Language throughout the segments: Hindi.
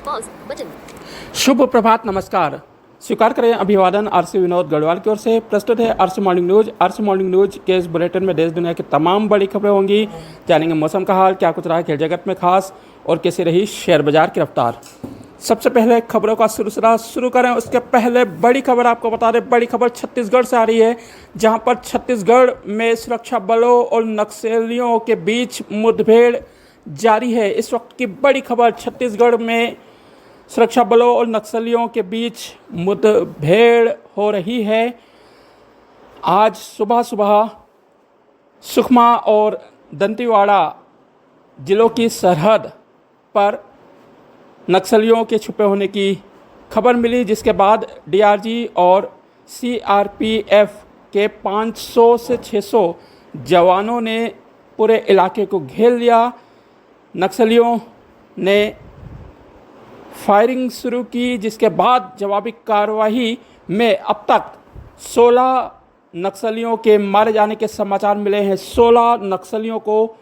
Pause button. शुभ प्रभात, नमस्कार। स्वीकार करें अभिवादन आरसी विनोद गढ़वाल की ओर से। प्रस्तुत है RC morning news. RC morning news के इस बुलेटिन में देश दुनिया की तमाम बड़ी खबरें होंगी। जानेंगे मौसम का हाल, क्या कुछ रहा खेल जगत में खास, और कैसी रही शेयर बाजार की रफ्तार। सबसे पहले खबरों का सिलसिला शुरू करें। उसके पहले बड़ी खबर आपको बता दें। बड़ी खबर छत्तीसगढ़ से आ रही है, जहां पर छत्तीसगढ़ में सुरक्षा बलों और नक्सलियों के बीच मुठभेड़ जारी है। इस वक्त की बड़ी खबर, छत्तीसगढ़ में सुरक्षा बलों और नक्सलियों के बीच मुठभेड़ हो रही है। आज सुबह सुबह सुकमा और दंतेवाड़ा जिलों की सरहद पर नक्सलियों के छुपे होने की खबर मिली, जिसके बाद डीआरजी और सीआरपीएफ के 500 से 600 जवानों ने पूरे इलाके को घेर लिया। नक्सलियों ने फायरिंग शुरू की, जिसके बाद जवाबी कार्रवाई में अब तक 16 नक्सलियों के मारे जाने के समाचार मिले हैं। 16 नक्सलियों को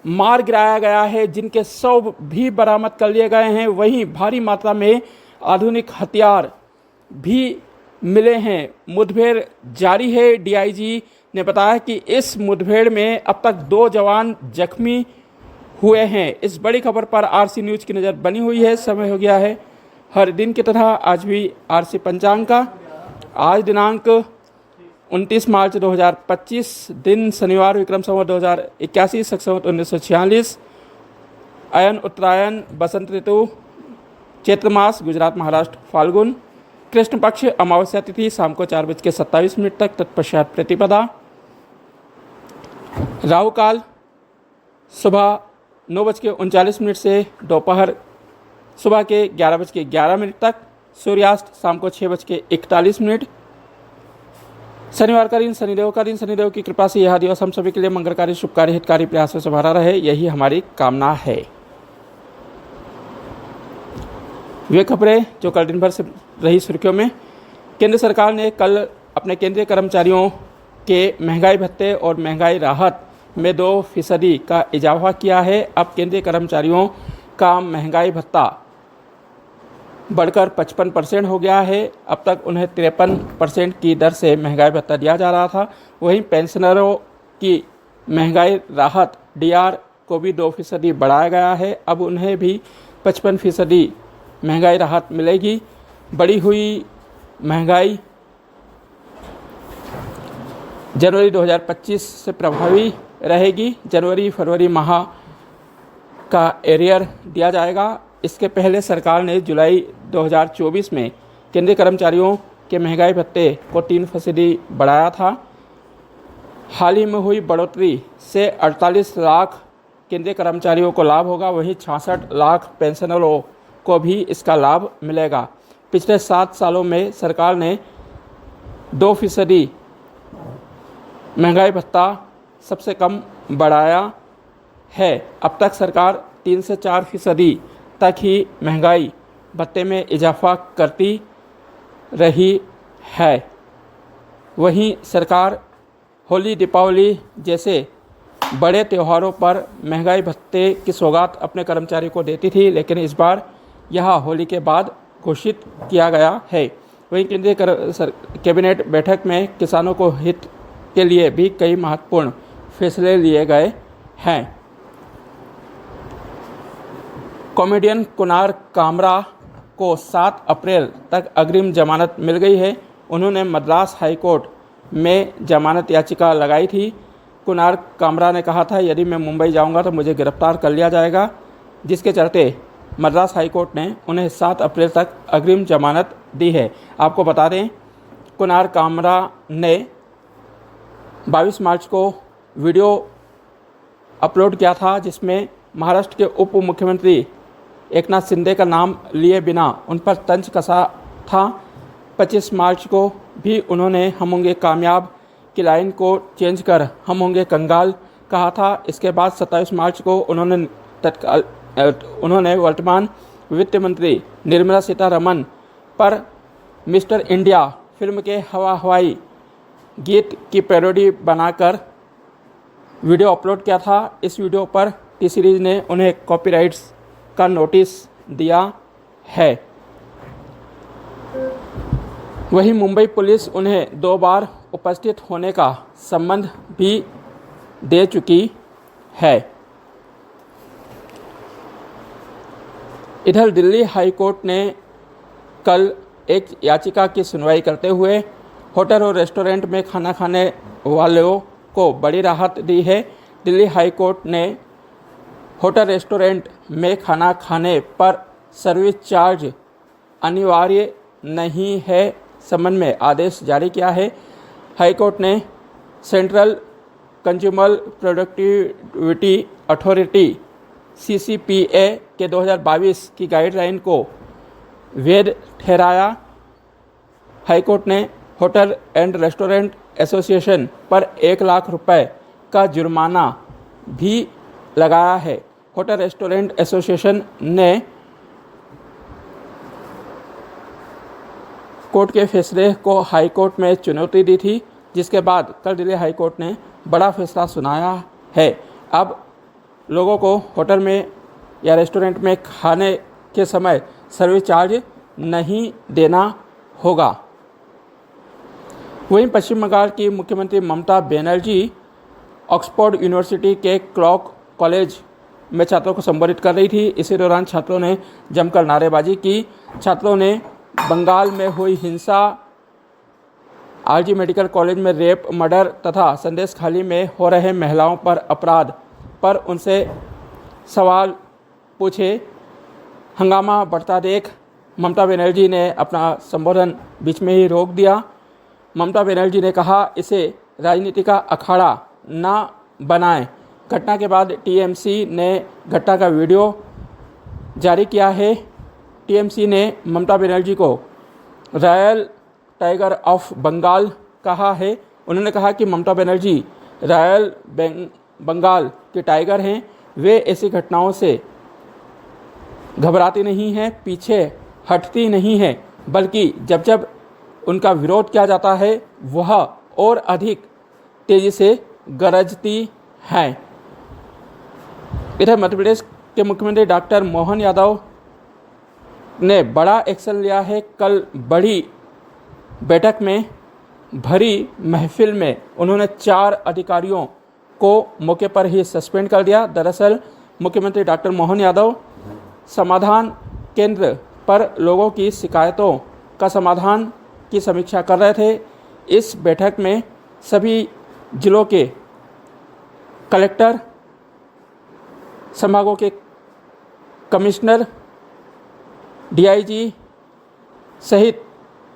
मार गिराया गया है, जिनके शव भी बरामद कर लिए गए हैं। वहीं भारी मात्रा में आधुनिक हथियार भी मिले हैं। मुठभेड़ जारी है। डीआईजी ने बताया कि इस मुठभेड़ में अब तक 2 जवान जख्मी हुए हैं। इस बड़ी खबर पर आरसी न्यूज की नज़र बनी हुई है। समय हो गया है हर दिन की तरह आज भी आरसी पंचांग का। आज दिनांक 29 मार्च 2025, दिन शनिवार, विक्रम संवत 2081, शक संवत 1946, अयन उत्तरायण, बसंत ऋतु, चैत्र मास, गुजरात महाराष्ट्र फाल्गुन, कृष्ण पक्ष, अमावस्या तिथि शाम को 4:27 तक, तत्पश्चात प्रतिपदा। राहु काल सुबह 9:39 से दोपहर सुबह के 11:11 तक। सूर्यास्त शाम को 6:41। शनिवार का दिन, शनिदेव का दिन। शनिदेव की कृपा से यह दिवस हम सभी के लिए मंगलकारी, शुभकारी, हितकारी प्रयासों से भरा रहे, यही हमारी कामना है। वे खबरें जो कल दिन भर से रही सुर्खियों में। केंद्र सरकार ने कल अपने केंद्रीय कर्मचारियों के महंगाई भत्ते और महंगाई राहत में 2% का इजाफा किया है। अब केंद्रीय कर्मचारियों का महंगाई भत्ता बढ़कर 55% हो गया है। अब तक उन्हें 53% की दर से महंगाई भत्ता दिया जा रहा था। वहीं पेंशनरों की महंगाई राहत डीआर को भी 2% बढ़ाया गया है। अब उन्हें भी 55% महंगाई राहत मिलेगी। बढ़ी हुई महंगाई जनवरी 2025 से प्रभावी रहेगी। जनवरी फरवरी माह का एरियर दिया जाएगा। इसके पहले सरकार ने जुलाई 2024 में केंद्रीय कर्मचारियों के महंगाई भत्ते को 3% बढ़ाया था। हाल ही में हुई बढ़ोतरी से 48 लाख केंद्रीय कर्मचारियों को लाभ होगा। वहीं 66 लाख पेंशनरों को भी इसका लाभ मिलेगा। पिछले 7 सालों में सरकार ने 2% महंगाई भत्ता सबसे कम बढ़ाया है। अब तक सरकार 3 से 4% तक ही महंगाई भत्ते में इजाफा करती रही है। वहीं सरकार होली, दीपावली जैसे बड़े त्योहारों पर महंगाई भत्ते की सौगात अपने कर्मचारी को देती थी, लेकिन इस बार यह होली के बाद घोषित किया गया है। वहीं केंद्रीय कैबिनेट बैठक में किसानों को हित के लिए भी कई महत्वपूर्ण फैसले लिए गए हैं। कॉमेडियन कुणाल कामरा को 7 अप्रैल तक अग्रिम जमानत मिल गई है। उन्होंने मद्रास हाईकोर्ट में जमानत याचिका लगाई थी। कुणाल कामरा ने कहा था, यदि मैं मुंबई जाऊंगा तो मुझे गिरफ्तार कर लिया जाएगा, जिसके चलते मद्रास हाईकोर्ट ने उन्हें 7 अप्रैल तक अग्रिम जमानत दी है। आपको बता दें, कुणाल कामरा ने 22 मार्च को वीडियो अपलोड किया था, जिसमें महाराष्ट्र के उप मुख्यमंत्री एकनाथ शिंदे का नाम लिए बिना उन पर तंज कसा था। 25 मार्च को भी उन्होंने हम होंगे कामयाब की लाइन को चेंज कर हम होंगे कंगाल कहा था। इसके बाद 27 मार्च को उन्होंने वर्तमान वित्त मंत्री निर्मला सीतारमण पर मिस्टर इंडिया फिल्म के हवा हवाई गीत की पैरोडी बनाकर वीडियो अपलोड किया था। इस वीडियो पर टी सीरीज़ ने उन्हें कॉपीराइट्स का नोटिस दिया है। वहीं मुंबई पुलिस उन्हें 2 बार उपस्थित होने का संबंध भी दे चुकी है। इधर दिल्ली हाई कोर्ट ने कल एक याचिका की सुनवाई करते हुए होटल और रेस्टोरेंट में खाना खाने वालों को बड़ी राहत दी है। दिल्ली हाई कोर्ट ने होटल रेस्टोरेंट में खाना खाने पर सर्विस चार्ज अनिवार्य नहीं है संबंध में आदेश जारी किया है। हाई कोर्ट ने central consumer productivity authority CCPA के 2022 की गाइडलाइन को वैध ठहराया। हाई कोर्ट ने होटल एंड रेस्टोरेंट एसोसिएशन पर 1 लाख रुपए का जुर्माना भी लगाया है। होटल रेस्टोरेंट एसोसिएशन ने कोर्ट के फैसले को हाई कोर्ट में चुनौती दी थी, जिसके बाद कल दिल्ली हाई कोर्ट ने बड़ा फैसला सुनाया है। अब लोगों को होटल में या रेस्टोरेंट में खाने के समय सर्विस चार्ज नहीं देना होगा। वहीं पश्चिम बंगाल की मुख्यमंत्री ममता बनर्जी ऑक्सफोर्ड यूनिवर्सिटी के क्लॉक कॉलेज में छात्रों को संबोधित कर रही थी। इसी दौरान छात्रों ने जमकर नारेबाजी की। छात्रों ने बंगाल में हुई हिंसा, RG मेडिकल कॉलेज में रेप, मर्डर तथा संदेशखाली में हो रहे महिलाओं पर अपराध पर उनसे सवाल पूछे। हंगामा बढ़ता देख ममता बनर्जी ने अपना संबोधन बीच में ही रोक दिया। ममता बनर्जी ने कहा, इसे राजनीति का अखाड़ा ना बनाएं। घटना के बाद TMC ने घटना का वीडियो जारी किया है। TMC ने ममता बनर्जी को रॉयल टाइगर ऑफ बंगाल कहा है। उन्होंने कहा कि ममता बनर्जी रॉयल बंगाल के टाइगर हैं। वे ऐसी घटनाओं से घबराती नहीं हैं, पीछे हटती नहीं हैं, बल्कि जब जब उनका विरोध किया जाता है वह और अधिक तेजी से गरजती हैं। इधर मध्य प्रदेश के मुख्यमंत्री डॉक्टर मोहन यादव ने बड़ा एक्शन लिया है। कल बड़ी बैठक में भरी महफिल में उन्होंने 4 अधिकारियों को मौके पर ही सस्पेंड कर दिया। दरअसल मुख्यमंत्री डॉक्टर मोहन यादव समाधान केंद्र पर लोगों की शिकायतों का समाधान की समीक्षा कर रहे थे। इस बैठक में सभी जिलों के कलेक्टर, संभागों के कमिश्नर, DIG सहित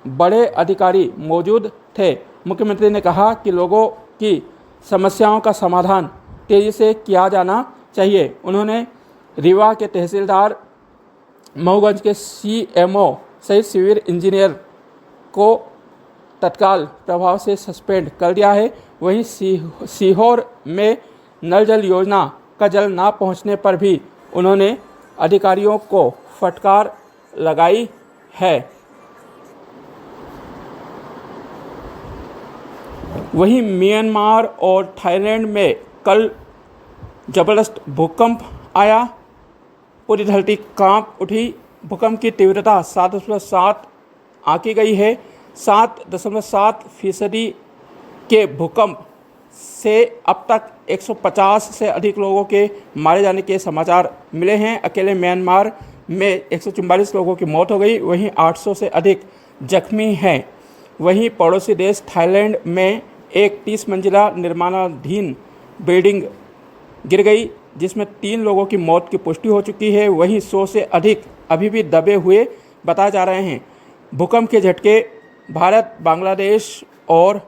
बड़े अधिकारी मौजूद थे। मुख्यमंत्री ने कहा कि लोगों की समस्याओं का समाधान तेजी से किया जाना चाहिए। उन्होंने रीवा के तहसीलदार, मऊगंज के CMO सहित सिविल इंजीनियर को तत्काल प्रभाव से सस्पेंड कर दिया है। वहीं सीहोर में नल जल योजना का जल ना पहुंचने पर भी उन्होंने अधिकारियों को फटकार लगाई है। वहीं म्यांमार और थाईलैंड में कल जबरदस्त भूकंप आया। पूरी धरती कांप उठी। भूकंप की तीव्रता 7.7 आंकी गई है। 7.7% के भूकंप से अब तक 150 से अधिक लोगों के मारे जाने के समाचार मिले हैं। अकेले म्यांमार में 144 लोगों की मौत हो गई, वहीं 800 से अधिक जख्मी हैं। वहीं पड़ोसी देश थाईलैंड में एक 30 मंजिला निर्माणाधीन बिल्डिंग गिर गई, जिसमें 3 लोगों की मौत की पुष्टि हो चुकी है। वहीं 100 से अधिक अभी भी दबे हुए बताए जा रहे हैं। भूकंप के झटके भारत, बांग्लादेश और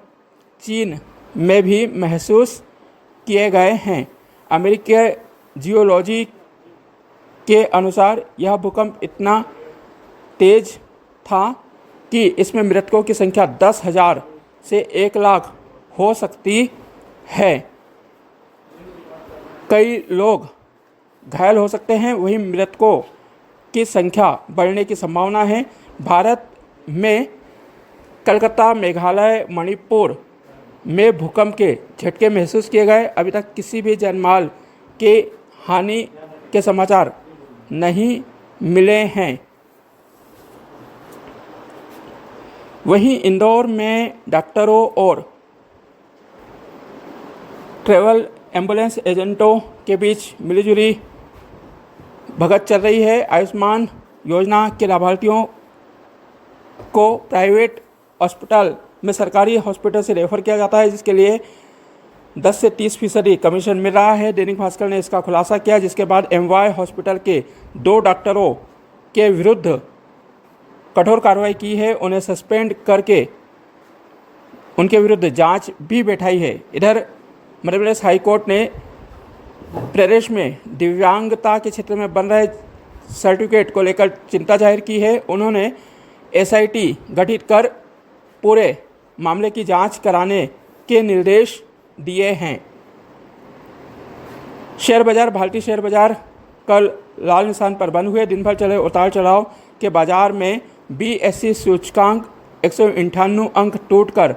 चीन में भी महसूस किए गए हैं। अमेरिकी जियोलॉजी के अनुसार यह भूकंप इतना तेज था कि इसमें मृतकों की संख्या 10,000 से 1 लाख हो सकती है। कई लोग घायल हो सकते हैं। वहीं मृतकों की संख्या बढ़ने की संभावना है। भारत में कलकत्ता, मेघालय, मणिपुर में भूकंप के झटके महसूस किए गए। अभी तक किसी भी जानमाल के हानि के समाचार नहीं मिले हैं। वहीं इंदौर में डॉक्टरों और ट्रैवल एम्बुलेंस एजेंटों के बीच मिलीजुली भगत चल रही है। आयुष्मान योजना के लाभार्थियों को प्राइवेट हॉस्पिटल में सरकारी हॉस्पिटल से रेफर किया जाता है, जिसके लिए 10 से 30% कमीशन मिल रहा है। दैनिक भास्कर ने इसका खुलासा किया, जिसके बाद एमवाय हॉस्पिटल के 2 डॉक्टरों के विरुद्ध कठोर कार्रवाई की है, उन्हें सस्पेंड करके उनके विरुद्ध जांच भी बैठाई है। इधर मध्य प्रदेश हाईकोर्ट ने प्रदेश में दिव्यांगता के क्षेत्र में बन रहे सर्टिफिकेट को लेकर चिंता जाहिर की है। उन्होंने एसआईटी गठित कर पूरे मामले की जांच कराने के निर्देश दिए हैं। शेयर बाजार, भारतीय शेयर बाजार कल लाल निशान पर बंद हुए। दिन भर चले उतार चढ़ाव के बाजार में बीएसई सूचकांक 198 अंक टूटकर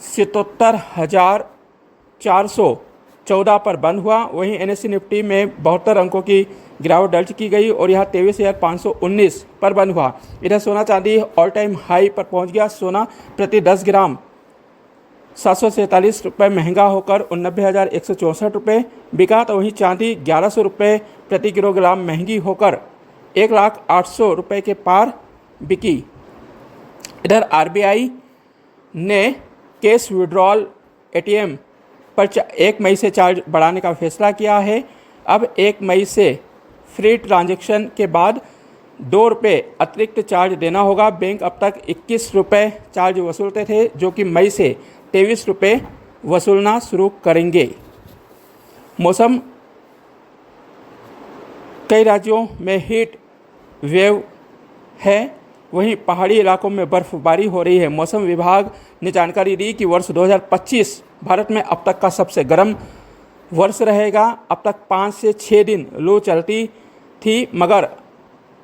77,414 पर बंद हुआ। वहीं एनएसई निफ्टी में 72 अंकों की गिरावट दर्ज की गई और यह 23,519 पर बंद हुआ। इधर सोना चांदी ऑल टाइम हाई पर पहुंच गया। सोना प्रति 10 ग्राम 747 रुपये महंगा होकर 89,164 रुपये बिका, तो वहीं चांदी 1100 रुपये प्रति किलोग्राम महंगी होकर 1,08,000 रुपये के पार बिकी। इधर आरबीआई ने कैश विड्रॉल एटीएम पर 1 मई से चार्ज बढ़ाने का फैसला किया है। अब 1 मई से फ्री ट्रांजैक्शन के बाद 2 रुपये अतिरिक्त चार्ज देना होगा। बैंक अब तक 21 रुपये चार्ज वसूलते थे, जो कि मई से 23 रुपये वसूलना शुरू करेंगे। मौसम, कई राज्यों में हीट वेव है, वहीं पहाड़ी इलाकों में बर्फबारी हो रही है। मौसम विभाग ने जानकारी दी कि वर्ष 2025 भारत में अब तक का सबसे गर्म वर्ष रहेगा। अब तक 5 से 6 दिन लू चलती थी, मगर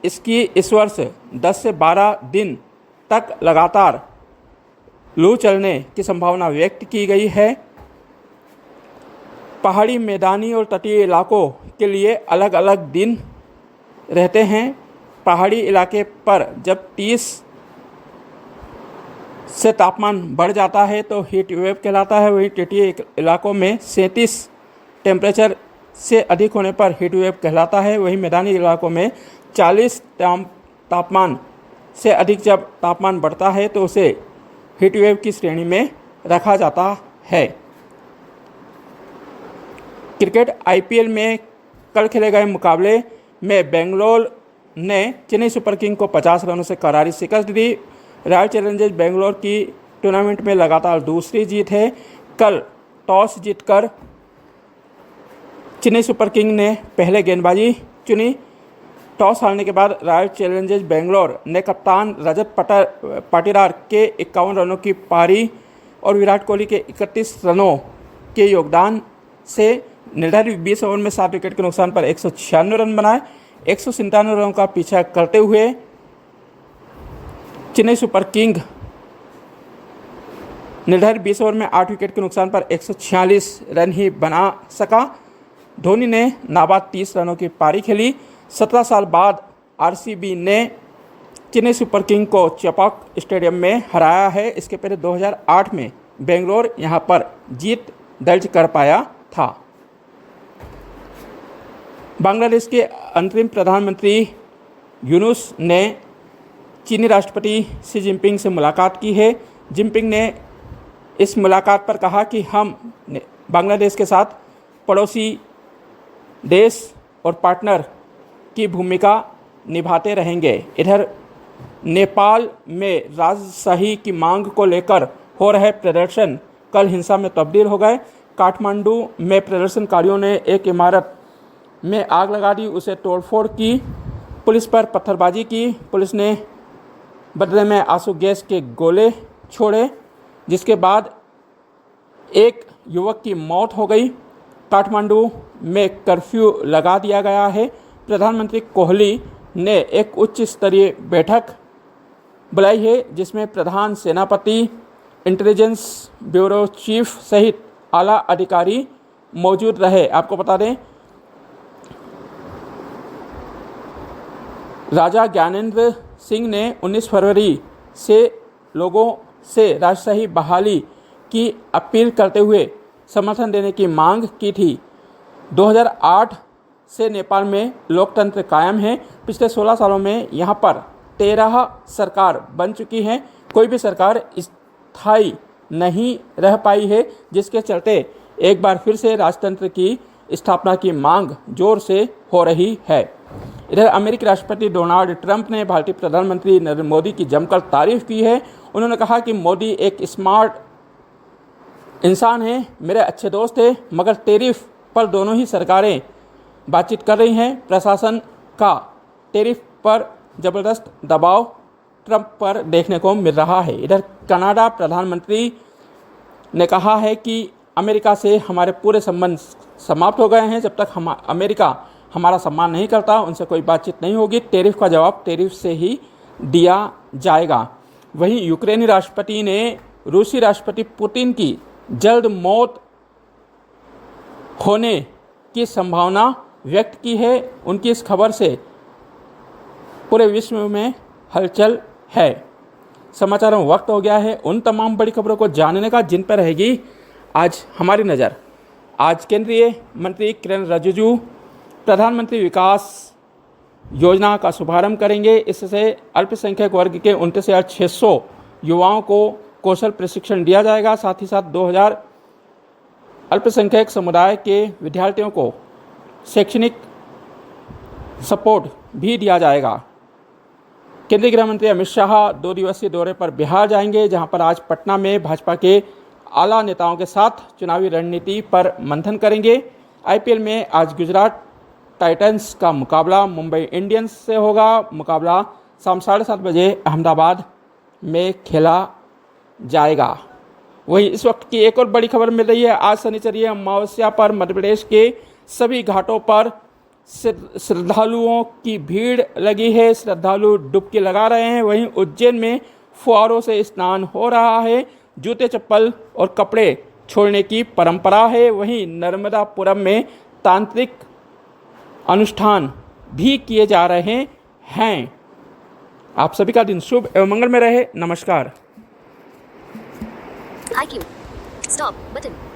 इस वर्ष 10 से 12 दिन तक लगातार लू चलने की संभावना व्यक्त की गई है। पहाड़ी, मैदानी और तटीय इलाकों के लिए अलग अलग दिन रहते हैं। पहाड़ी इलाके पर जब 30 से तापमान बढ़ जाता है तो हीट वेव कहलाता है। वहीं तटीय इलाकों में 37 टेम्परेचर से अधिक होने पर हीट वेव कहलाता है। वहीं मैदानी इलाकों में 40 तापमान से अधिक जब तापमान बढ़ता है तो उसे हीट वेव की श्रेणी में रखा जाता है। क्रिकेट, आईपीएल में कल खेले गए मुकाबले में बेंगलोर ने चेन्नई सुपर किंग को 50 रनों से करारी शिकस्त दी। रॉयल चैलेंजर्स बेंगलोर की टूर्नामेंट में लगातार दूसरी जीत है। कल टॉस जीतकर चेन्नई सुपर किंग ने पहले गेंदबाजी चुनी। टॉस हारने के बाद रॉयल चैलेंजर्स बेंगलोर ने कप्तान रजत पाटीदार के 51 रनों की पारी और विराट कोहली के 31 रनों के योगदान से निर्धारित 20 ओवर में 7 विकेट के नुकसान पर 196 रन बनाए। 197 रनों का पीछा करते हुए चेन्नई सुपर किंग निर्धारित 20 ओवर में 8 विकेट के नुकसान पर 146 रन ही बना सका। धोनी ने नाबाद 30 रनों की पारी खेली। 17 साल बाद आरसीबी ने चेन्नई सुपर किंग को चपाक स्टेडियम में हराया है। इसके पहले 2008 में बेंगलोर यहां पर जीत दर्ज कर पाया था। बांग्लादेश के अंतरिम प्रधानमंत्री यूनुस ने चीनी राष्ट्रपति शी जिनपिंग से मुलाकात की है। जिनपिंग ने इस मुलाकात पर कहा कि हम बांग्लादेश के साथ पड़ोसी देश और पार्टनर की भूमिका निभाते रहेंगे। इधर नेपाल में राजशाही की मांग को लेकर हो रहे प्रदर्शन कल हिंसा में तब्दील हो गए। काठमांडू में प्रदर्शनकारियों ने एक इमारत में आग लगा दी, उसे तोड़फोड़ की, पुलिस पर पत्थरबाजी की। पुलिस ने बदले में आंसू गैस के गोले छोड़े, जिसके बाद एक युवक की मौत हो गई। काठमांडू में कर्फ्यू लगा दिया गया है। प्रधानमंत्री कोहली ने एक उच्च स्तरीय बैठक बुलाई है, जिसमें प्रधान सेनापति, इंटेलिजेंस ब्यूरो चीफ सहित आला अधिकारी मौजूद रहे। आपको बता दें, राजा ज्ञानेंद्र सिंह ने 19 फरवरी से लोगों से राजशाही बहाली की अपील करते हुए समर्थन देने की मांग की थी। 2008 से नेपाल में लोकतंत्र कायम है। पिछले 16 सालों में यहाँ पर 13 सरकार बन चुकी हैं। कोई भी सरकार स्थायी नहीं रह पाई है, जिसके चलते एक बार फिर से राजतंत्र की स्थापना की मांग जोर से हो रही है। इधर अमेरिकी राष्ट्रपति डोनाल्ड ट्रंप ने भारतीय प्रधानमंत्री नरेंद्र मोदी की जमकर तारीफ की है। उन्होंने कहा कि मोदी एक स्मार्ट इंसान है, मेरे अच्छे दोस्त हैं, मगर टैरिफ पर दोनों ही सरकारें बातचीत कर रही हैं। प्रशासन का टैरिफ पर ज़बरदस्त दबाव ट्रंप पर देखने को मिल रहा है। इधर कनाडा प्रधानमंत्री ने कहा है कि अमेरिका से हमारे पूरे संबंध समाप्त हो गए हैं। जब तक अमेरिका हमारा सम्मान नहीं करता, उनसे कोई बातचीत नहीं होगी। टैरिफ का जवाब टैरिफ से ही दिया जाएगा। वहीं यूक्रेनी राष्ट्रपति ने रूसी राष्ट्रपति पुतिन की जल्द मौत होने की संभावना व्यक्त की है। उनकी इस खबर से पूरे विश्व में हलचल है। समाचारों में वक्त हो गया है उन तमाम बड़ी खबरों को जानने का जिन पर रहेगी आज हमारी नज़र। आज केंद्रीय मंत्री किरेन रिजिजू प्रधानमंत्री विकास योजना का शुभारंभ करेंगे। इससे अल्पसंख्यक वर्ग के 29,600 युवाओं को कौशल प्रशिक्षण दिया जाएगा। साथ ही साथ 2000 अल्पसंख्यक समुदाय के विद्यार्थियों को शैक्षणिक सपोर्ट भी दिया जाएगा। केंद्रीय गृह मंत्री अमित शाह 2 दिवसीय दौरे पर बिहार जाएंगे, जहां पर आज पटना में भाजपा के आला नेताओं के साथ चुनावी रणनीति पर मंथन करेंगे। आईपीएल में आज गुजरात टाइटंस का मुकाबला मुंबई इंडियंस से होगा। मुकाबला शाम 7:30 बजे अहमदाबाद में खेला जाएगा। वहीं इस वक्त की एक और बड़ी खबर मिल रही है। आज शनिचरी अमावस्या पर मध्य प्रदेश के सभी घाटों पर श्रद्धालुओं की भीड़ लगी है। श्रद्धालु डुबकी लगा रहे हैं। वहीं उज्जैन में फुहारों से स्नान हो रहा है। जूते चप्पल और कपड़े छोड़ने की परंपरा है। वहीं नर्मदापुरम में तांत्रिक अनुष्ठान भी किए जा रहे हैं। आप सभी का दिन शुभ एवं मंगल में रहे। नमस्कार। IQ. Stop button.